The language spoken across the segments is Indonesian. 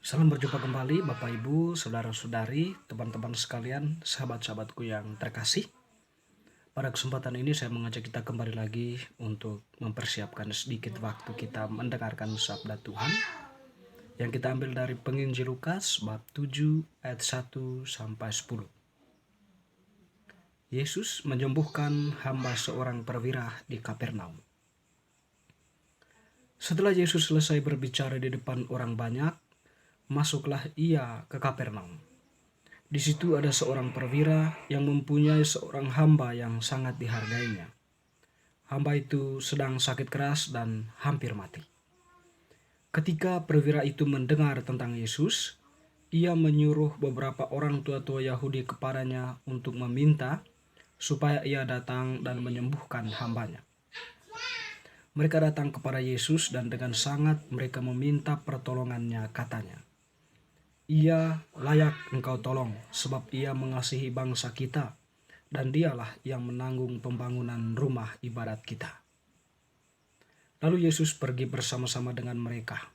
Salam berjumpa kembali Bapak Ibu, saudara-saudari, teman-teman sekalian, sahabat-sahabatku yang terkasih. Pada kesempatan ini saya mengajak kita kembali lagi untuk mempersiapkan sedikit waktu kita mendengarkan sabda Tuhan yang kita ambil dari Penginjil Lukas bab 7 ayat 1 sampai 10. Yesus menyembuhkan hamba seorang perwira di Kapernaum. Setelah Yesus selesai berbicara di depan orang banyak, masuklah ia ke Kapernaum. Di situ ada seorang perwira yang mempunyai seorang hamba yang sangat dihargainya. Hamba itu sedang sakit keras dan hampir mati. Ketika perwira itu mendengar tentang Yesus, ia menyuruh beberapa orang tua-tua Yahudi kepadanya untuk meminta supaya ia datang dan menyembuhkan hambanya. Mereka datang kepada Yesus dan dengan sangat mereka meminta pertolongannya, katanya, "Ia layak engkau tolong, sebab ia mengasihi bangsa kita, dan dialah yang menanggung pembangunan rumah ibadat kita." Lalu Yesus pergi bersama-sama dengan mereka.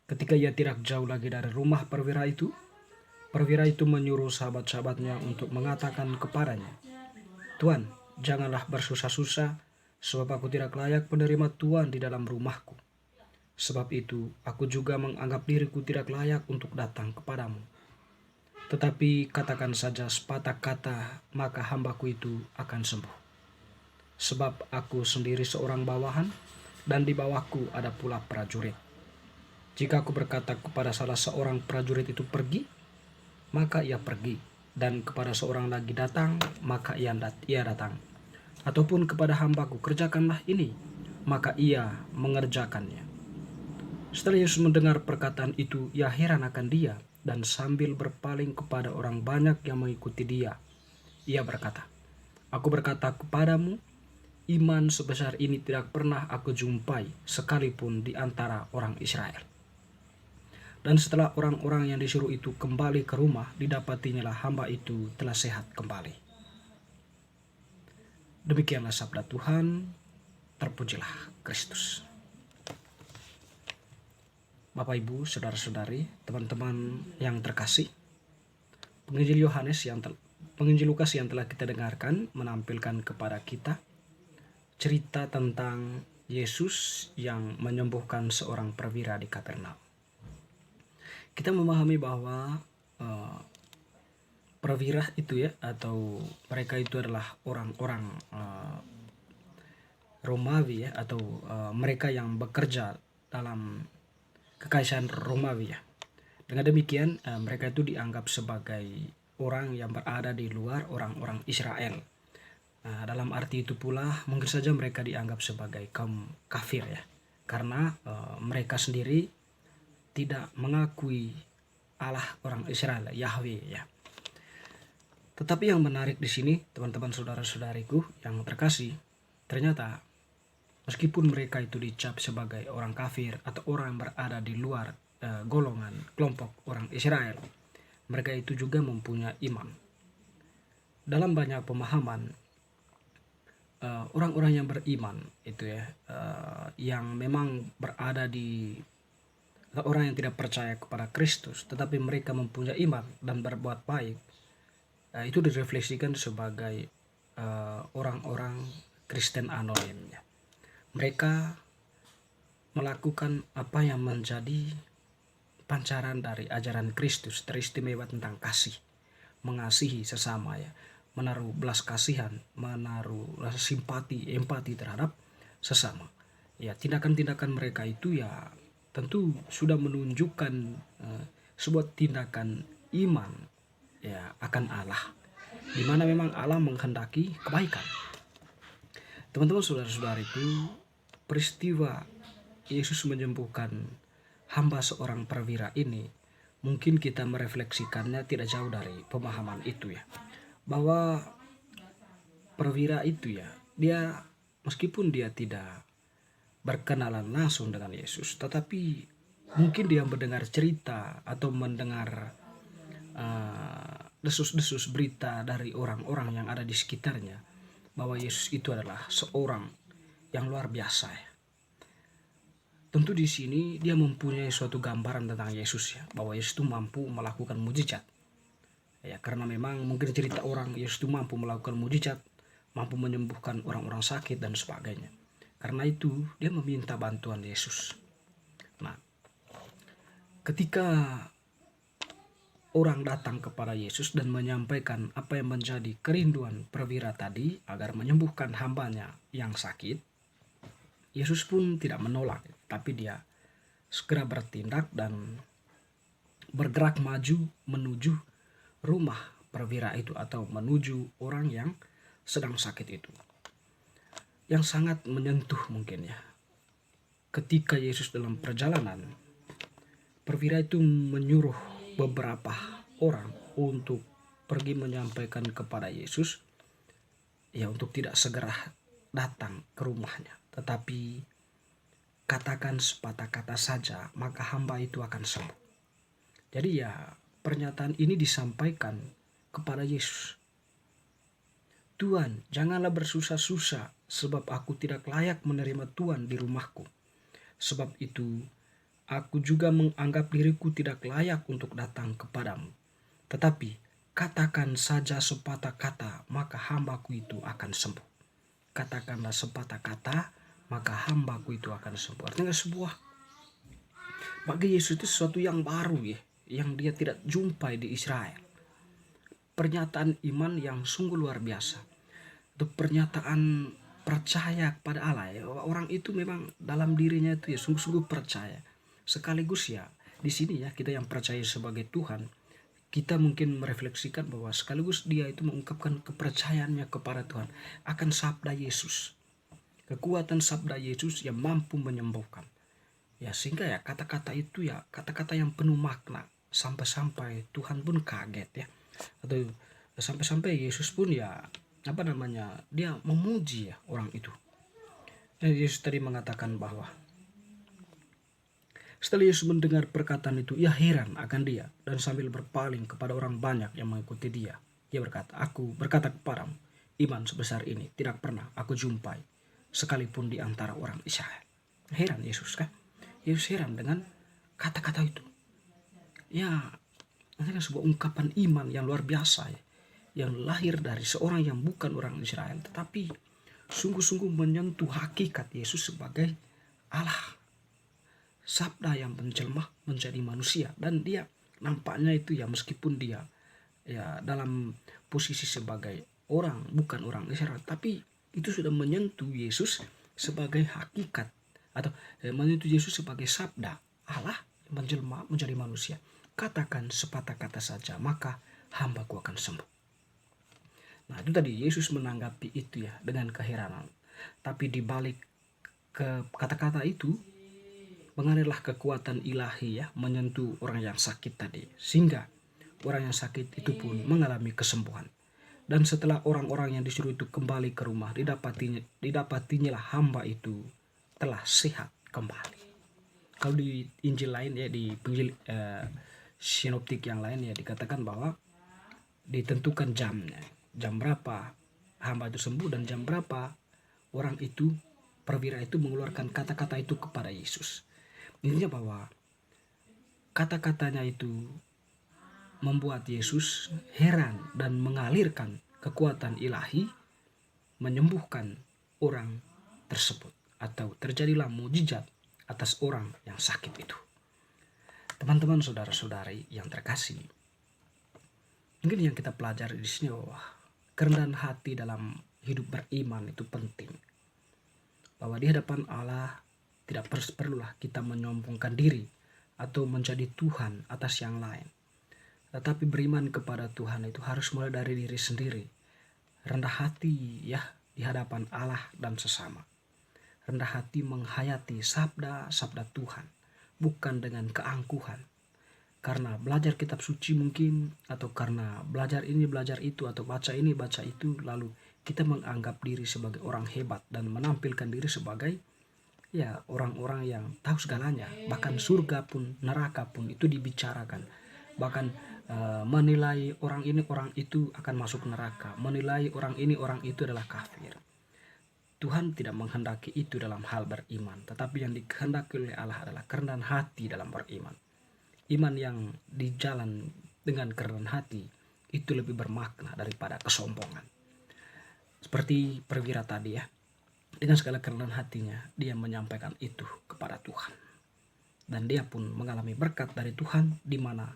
Ketika ia tidak jauh lagi dari rumah perwira itu menyuruh sahabat-sahabatnya untuk mengatakan kepadanya, "Tuan, janganlah bersusah-susah, sebab aku tidak layak menerima Tuan di dalam rumahku. Sebab itu, aku juga menganggap diriku tidak layak untuk datang kepadamu. Tetapi katakan saja sepatah kata, maka hambaku itu akan sembuh. Sebab aku sendiri seorang bawahan, dan di bawahku ada pula prajurit. Jika aku berkata kepada salah seorang prajurit itu pergi, maka ia pergi. Dan kepada seorang lagi datang, maka ia datang. Ataupun kepada hambaku, kerjakanlah ini, maka ia mengerjakannya." Setelah Yesus mendengar perkataan itu, ia heran akan dia, dan sambil berpaling kepada orang banyak yang mengikuti dia, ia berkata, "Aku berkata kepadamu, iman sebesar ini tidak pernah aku jumpai sekalipun di antara orang Israel." Dan setelah orang-orang yang disuruh itu kembali ke rumah, didapatinyalah hamba itu telah sehat kembali. Demikianlah sabda Tuhan, terpujilah Kristus. Bapak Ibu, saudara-saudari, teman-teman yang terkasih, Penginjil Lukas yang telah kita dengarkan menampilkan kepada kita cerita tentang Yesus yang menyembuhkan seorang perwira di Kapernaum. Kita memahami bahwa perwira itu atau mereka itu adalah orang-orang Romawi atau mereka yang bekerja dalam kekaisaran Romawi Dengan demikian mereka itu dianggap sebagai orang yang berada di luar orang-orang Israel. Dalam arti itu pula mungkin saja mereka dianggap sebagai kaum kafir karena mereka sendiri tidak mengakui Allah orang Israel, Yahweh Tetapi yang menarik di sini, teman-teman saudara-saudariku yang terkasih, ternyata meskipun mereka itu dicap sebagai orang kafir atau orang yang berada di luar golongan kelompok orang Israel, mereka itu juga mempunyai iman. Dalam banyak pemahaman, orang-orang yang beriman itu yang memang berada di orang yang tidak percaya kepada Kristus, tetapi mereka mempunyai iman dan berbuat baik, itu direfleksikan sebagai orang-orang Kristen anonim. Mereka melakukan apa yang menjadi pancaran dari ajaran Kristus, teristimewa tentang kasih, mengasihi sesama menaruh belas kasihan, menaruh rasa simpati, empati terhadap sesama. Tindakan-tindakan mereka itu tentu sudah menunjukkan sebuah tindakan iman akan Allah, di mana memang Allah menghendaki kebaikan. Teman-teman saudara-saudariku, peristiwa Yesus menyembuhkan hamba seorang perwira ini, mungkin kita merefleksikannya tidak jauh dari pemahaman itu bahwa perwira itu dia meskipun dia tidak berkenalan langsung dengan Yesus, tetapi mungkin dia mendengar cerita atau mendengar desus-desus berita dari orang-orang yang ada di sekitarnya bahwa Yesus itu adalah seorang yang luar biasa Tentu di sini dia mempunyai suatu gambaran tentang Yesus ya, bahwa Yesus itu mampu melakukan mujizat. Ya, karena memang mungkin cerita orang Yesus itu mampu melakukan mujizat, mampu menyembuhkan orang-orang sakit dan sebagainya. Karena itu dia meminta bantuan Yesus. Nah, ketika orang datang kepada Yesus dan menyampaikan apa yang menjadi kerinduan perwira tadi agar menyembuhkan hambanya yang sakit, Yesus pun tidak menolak, tapi dia segera bertindak dan bergerak maju menuju rumah perwira itu atau menuju orang yang sedang sakit itu. Yang sangat menyentuh mungkin ya. Ketika Yesus dalam perjalanan, perwira itu menyuruh beberapa orang untuk pergi menyampaikan kepada Yesus ya untuk tidak segera datang ke rumahnya, tetapi katakan sepatah kata saja maka hamba itu akan sembuh. Jadi ya pernyataan ini disampaikan kepada Yesus. Tuhan, janganlah bersusah-susah sebab aku tidak layak menerima Tuhan di rumahku. Sebab itu aku juga menganggap diriku tidak layak untuk datang kepadamu. Tetapi katakan saja sepatah kata maka hambaku itu akan sembuh. Katakanlah sepatah kata maka hambaku itu akan sembuh. Artinya sebuah bagi Yesus itu sesuatu yang baru ya, yang dia tidak jumpai di Israel. Pernyataan iman yang sungguh luar biasa. Itu pernyataan percaya kepada Allah ya. Orang itu memang dalam dirinya itu ya sungguh-sungguh percaya. Sekaligus ya di sini ya kita yang percaya sebagai Tuhan, kita mungkin merefleksikan bahwa sekaligus dia itu mengungkapkan kepercayaannya kepada Tuhan akan sabda Yesus. Kekuatan sabda Yesus yang mampu menyembuhkan. Ya sehingga ya kata-kata itu ya kata-kata yang penuh makna. Sampai-sampai Tuhan pun kaget ya. Atau sampai-sampai Yesus pun ya dia memuji ya orang itu. Yesus tadi mengatakan bahwa setelah Yesus mendengar perkataan itu, ia heran akan dia dan sambil berpaling kepada orang banyak yang mengikuti dia. Dia berkata, aku berkata kepadamu, iman sebesar ini tidak pernah aku jumpai sekalipun di antara orang Israel. Heran Yesus kan? Yesus heran dengan kata-kata itu. Ya, itu kan sebuah ungkapan iman yang luar biasa ya, yang lahir dari seorang yang bukan orang Israel, tetapi sungguh-sungguh menyentuh hakikat Yesus sebagai Allah. Sabda yang menjelma menjadi manusia, dan dia nampaknya itu ya meskipun dia ya dalam posisi sebagai orang bukan orang Israel, tapi itu sudah menyentuh Yesus sebagai hakikat atau menyentuh Yesus sebagai sabda Allah menjelma menjadi manusia. Katakan sepatah kata saja maka hambaku akan sembuh. Nah itu tadi Yesus menanggapi itu ya dengan keheranan, tapi di balik ke kata-kata itu mengalirlah kekuatan ilahi ya menyentuh orang yang sakit tadi, sehingga orang yang sakit itu pun mengalami kesembuhan. Dan setelah orang-orang yang disuruh itu kembali ke rumah, didapatinya lah hamba itu telah sehat kembali. Kalau di Injil lain ya, di Injil sinoptik yang lain ya dikatakan bahwa ditentukan jamnya, jam berapa hamba itu sembuh dan jam berapa orang itu perwira itu mengeluarkan kata-kata itu kepada Yesus. Intinya bahwa kata-katanya itu membuat Yesus heran dan mengalirkan kekuatan ilahi menyembuhkan orang tersebut, atau terjadilah mujizat atas orang yang sakit itu. Teman-teman, saudara-saudari yang terkasih, mungkin yang kita pelajari di sini bahwa kerendahan hati dalam hidup beriman itu penting. Bahwa di hadapan Allah tidak perlulah kita menyombongkan diri atau menjadi Tuhan atas yang lain. Tetapi beriman kepada Tuhan itu harus mulai dari diri sendiri. Rendah hati ya di hadapan Allah dan sesama. Rendah hati menghayati sabda-sabda Tuhan, bukan dengan keangkuhan. Karena belajar kitab suci mungkin, atau karena belajar ini belajar itu, atau baca ini baca itu, lalu kita menganggap diri sebagai orang hebat dan menampilkan diri sebagai ya orang-orang yang tahu segalanya. Bahkan surga pun neraka pun itu dibicarakan. Bahkan menilai orang ini orang itu akan masuk neraka, menilai orang ini orang itu adalah kafir. Tuhan tidak menghendaki itu dalam hal beriman, tetapi yang dikehendaki oleh Allah adalah kerendahan hati dalam beriman. Iman yang dijalan dengan kerendahan hati itu lebih bermakna daripada kesombongan. Seperti perwira tadi ya, dengan segala kerendahan hatinya dia menyampaikan itu kepada Tuhan. Dan dia pun mengalami berkat dari Tuhan, di mana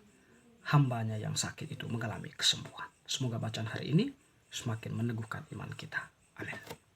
hambanya yang sakit itu mengalami kesembuhan. Semoga bacaan hari ini semakin meneguhkan iman kita. Amin.